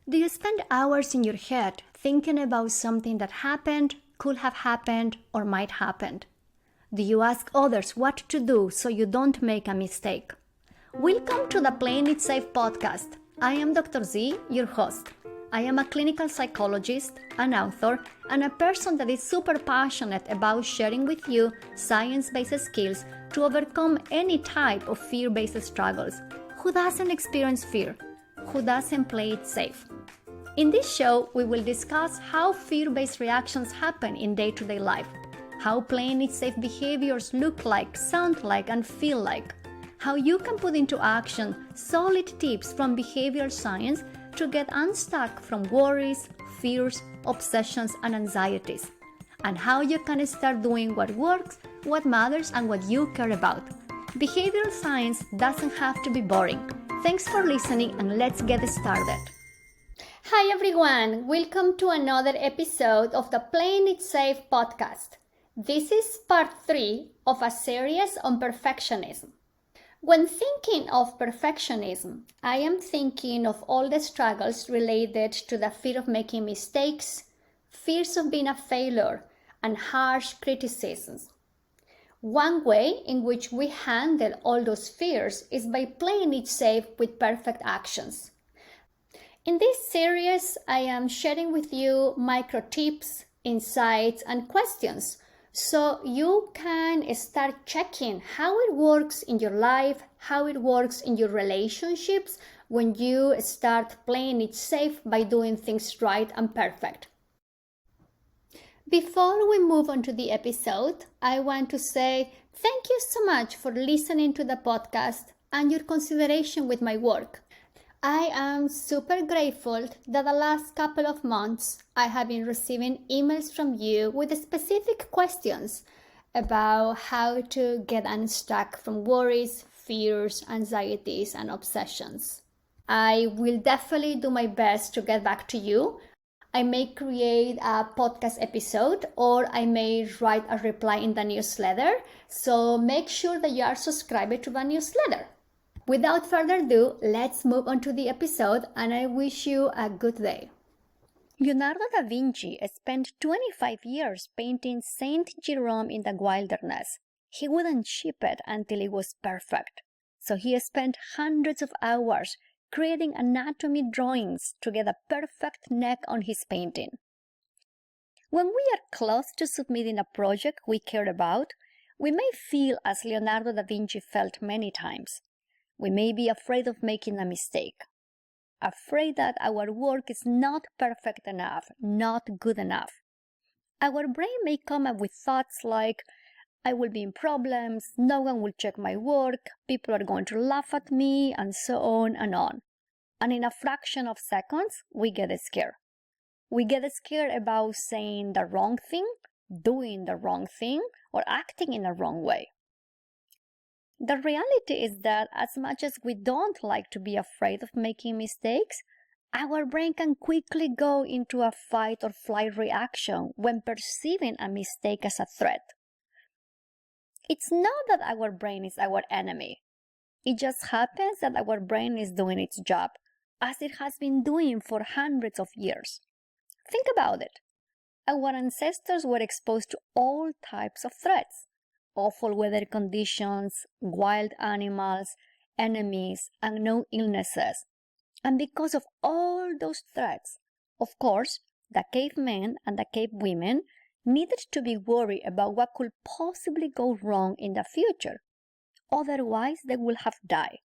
Do you spend hours in your head thinking about something that happened, could have happened, or might happen? Do you ask others what to do so you don't make a mistake? Welcome to the Playing It Safe podcast. I am Dr. Z, your host. I am a clinical psychologist, an author, and a person that is super passionate about sharing with you science-based skills to overcome any type of fear-based struggles. Who doesn't experience fear? Who doesn't play it safe? In this show, we will discuss how fear-based reactions happen in day-to-day life, how playing it safe behaviors look like, sound like, and feel like, how you can put into action solid tips from behavioral science to get unstuck from worries, fears, obsessions, and anxieties, and how you can start doing what works, what matters, and what you care about. Behavioral science doesn't have to be boring. Thanks for listening, and let's get started. Hi everyone, welcome to another episode of the Playing It Safe podcast. This is part 3 of a series on perfectionism. When thinking of perfectionism, I am thinking of all the struggles related to the fear of making mistakes, fears of being a failure, and harsh criticisms. One way in which we handle all those fears is by playing it safe with perfect actions. In this series, I am sharing with you micro tips, insights, and questions so you can start checking how it works in your life, how it works in your relationships when you start playing it safe by doing things right and perfect. Before we move on to the episode, I want to say thank you so much for listening to the podcast and your consideration with my work. I am super grateful that the last couple of months I have been receiving emails from you with specific questions about how to get unstuck from worries, fears, anxieties, and obsessions. I will definitely do my best to get back to you. I may create a podcast episode or I may write a reply in the newsletter, so make sure that you are subscribed to the newsletter. Without further ado, let's move on to the episode, and I wish you a good day. Leonardo da Vinci spent 25 years painting Saint Jerome in the wilderness. He wouldn't ship it until it was perfect. So he spent hundreds of hours creating anatomy drawings to get a perfect neck on his painting. When we are close to submitting a project we care about, we may feel as Leonardo da Vinci felt many times. We may be afraid of making a mistake, afraid that our work is not perfect enough, not good enough. Our brain may come up with thoughts like, I will be in problems, no one will check my work, people are going to laugh at me, and so on and on. And in a fraction of seconds, we get scared. We get scared about saying the wrong thing, doing the wrong thing, or acting in the wrong way. The reality is that as much as we don't like to be afraid of making mistakes, our brain can quickly go into a fight or flight reaction when perceiving a mistake as a threat. It's not that our brain is our enemy. It just happens that our brain is doing its job, as it has been doing for hundreds of years. Think about it. Our ancestors were exposed to all types of threats. Awful weather conditions, wild animals, enemies, unknown illnesses. And because of all those threats, of course, the cavemen and the cave women needed to be worried about what could possibly go wrong in the future. Otherwise, they would have died.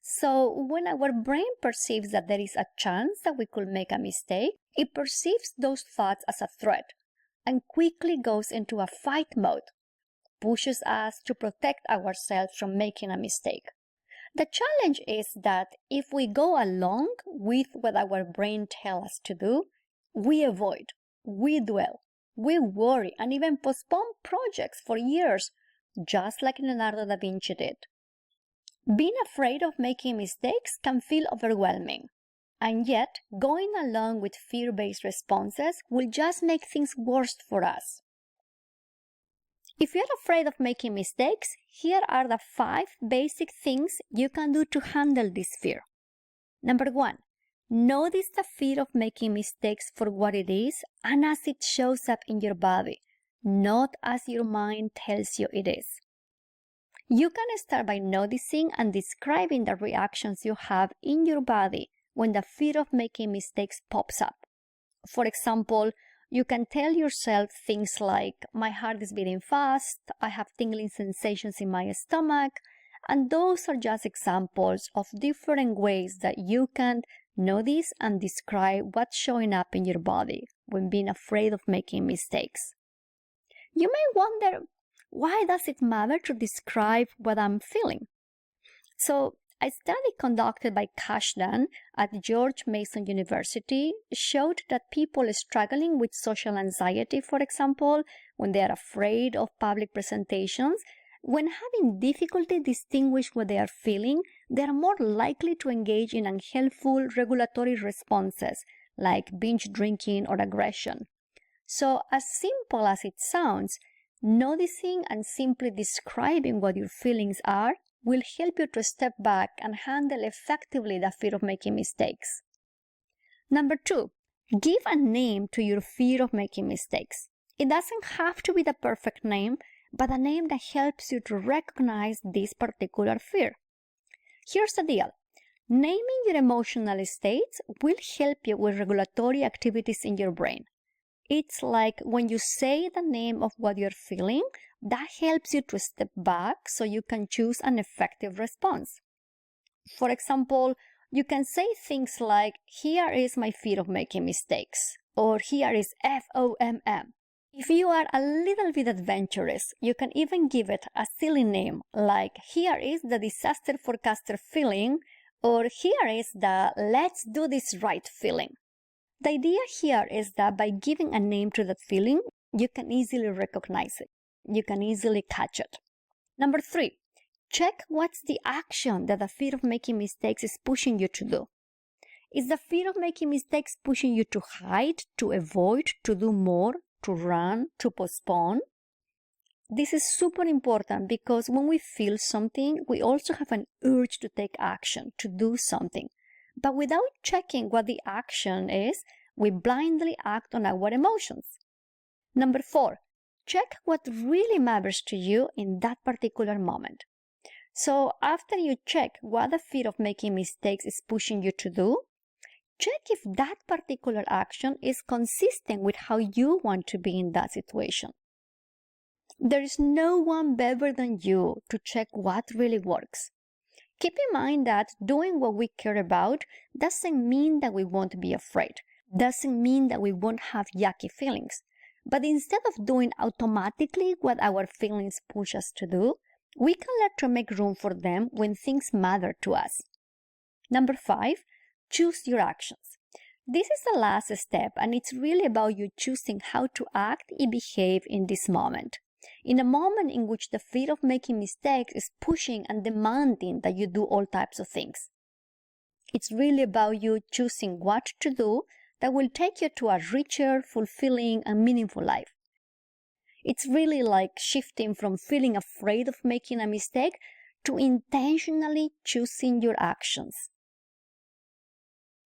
So when our brain perceives that there is a chance that we could make a mistake, it perceives those thoughts as a threat and quickly goes into a fight mode, pushes us to protect ourselves from making a mistake. The challenge is that if we go along with what our brain tells us to do, we avoid, we dwell, we worry, and even postpone projects for years, just like Leonardo da Vinci did. Being afraid of making mistakes can feel overwhelming, and yet going along with fear-based responses will just make things worse for us. If you're afraid of making mistakes, here are the 5 basic things you can do to handle this fear. Number 1, Notice the fear of making mistakes for what it is and as it shows up in your body, not as your mind tells you it is. You can start by noticing and describing the reactions you have in your body when the fear of making mistakes pops up. For example, you can tell yourself things like, my heart is beating fast, I have tingling sensations in my stomach, and those are just examples of different ways that you can notice and describe what's showing up in your body when being afraid of making mistakes. You may wonder, why does it matter to describe what I'm feeling? So, a study conducted by Kashdan at George Mason University showed that people struggling with social anxiety, for example, when they are afraid of public presentations, when having difficulty distinguish what they are feeling, they are more likely to engage in unhelpful regulatory responses like binge drinking or aggression. So, as simple as it sounds, noticing and simply describing what your feelings are will help you to step back and handle effectively the fear of making mistakes. Number 2, give a name to your fear of making mistakes. It doesn't have to be the perfect name, but a name that helps you to recognize this particular fear. Here's the deal. Naming your emotional states will help you with regulatory activities in your brain. It's like when you say the name of what you're feeling, that helps you to step back so you can choose an effective response. For example, you can say things like, here is my fear of making mistakes, or here is FOMM. If you are a little bit adventurous, you can even give it a silly name like, here is the disaster forecaster feeling, or here is the let's do this right feeling. The idea here is that by giving a name to that feeling, you can easily recognize it. You can easily catch it. Number 3, check what's the action that the fear of making mistakes is pushing you to do. Is the fear of making mistakes pushing you to hide, to avoid, to do more, to run, to postpone? This is super important because when we feel something, we also have an urge to take action, to do something. But without checking what the action is, we blindly act on our emotions. Number 4, check what really matters to you in that particular moment. So after you check what the fear of making mistakes is pushing you to do, check if that particular action is consistent with how you want to be in that situation. There is no one better than you to check what really works. Keep in mind that doing what we care about doesn't mean that we won't be afraid, doesn't mean that we won't have yucky feelings. But instead of doing automatically what our feelings push us to do, we can learn to make room for them when things matter to us. Number 5, choose your actions. This is the last step, and it's really about you choosing how to act and behave in this moment. In a moment in which the fear of making mistakes is pushing and demanding that you do all types of things. It's really about you choosing what to do that will take you to a richer, fulfilling, and meaningful life. It's really like shifting from feeling afraid of making a mistake to intentionally choosing your actions.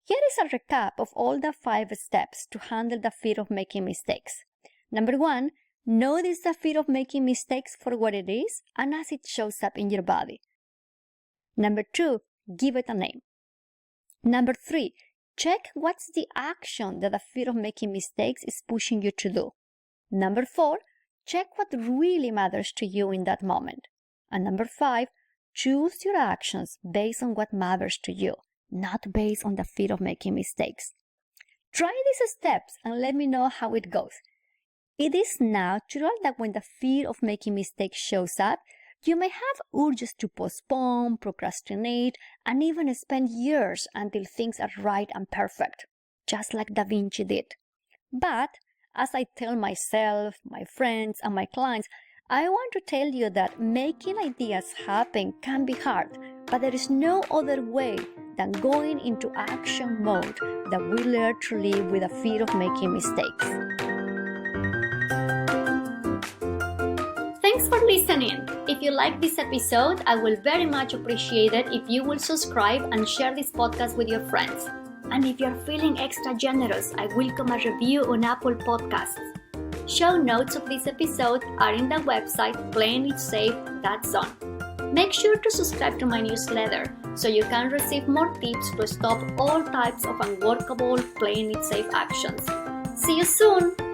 Here is a recap of all the 5 steps to handle the fear of making mistakes. Number 1, notice the fear of making mistakes for what it is and as it shows up in your body. Number 2, give it a name. Number 3, check what's the action that the fear of making mistakes is pushing you to do. Number 4, check what really matters to you in that moment. And number 5, choose your actions based on what matters to you, not based on the fear of making mistakes. Try these steps and let me know how it goes. It is natural that when the fear of making mistakes shows up, you may have urges to postpone, procrastinate, and even spend years until things are right and perfect, just like Da Vinci did. But, as I tell myself, my friends, and my clients, I want to tell you that making ideas happen can be hard, but there is no other way than going into action mode that we learn to live with the fear of making mistakes. Thanks for listening. If you like this episode, I will very much appreciate it if you will subscribe and share this podcast with your friends. And if you're feeling extra generous, I welcome a review on Apple Podcasts. Show notes of this episode are in the website playingitsafe.zone. Make sure to subscribe to my newsletter so you can receive more tips to stop all types of unworkable playing it safe actions. See you soon!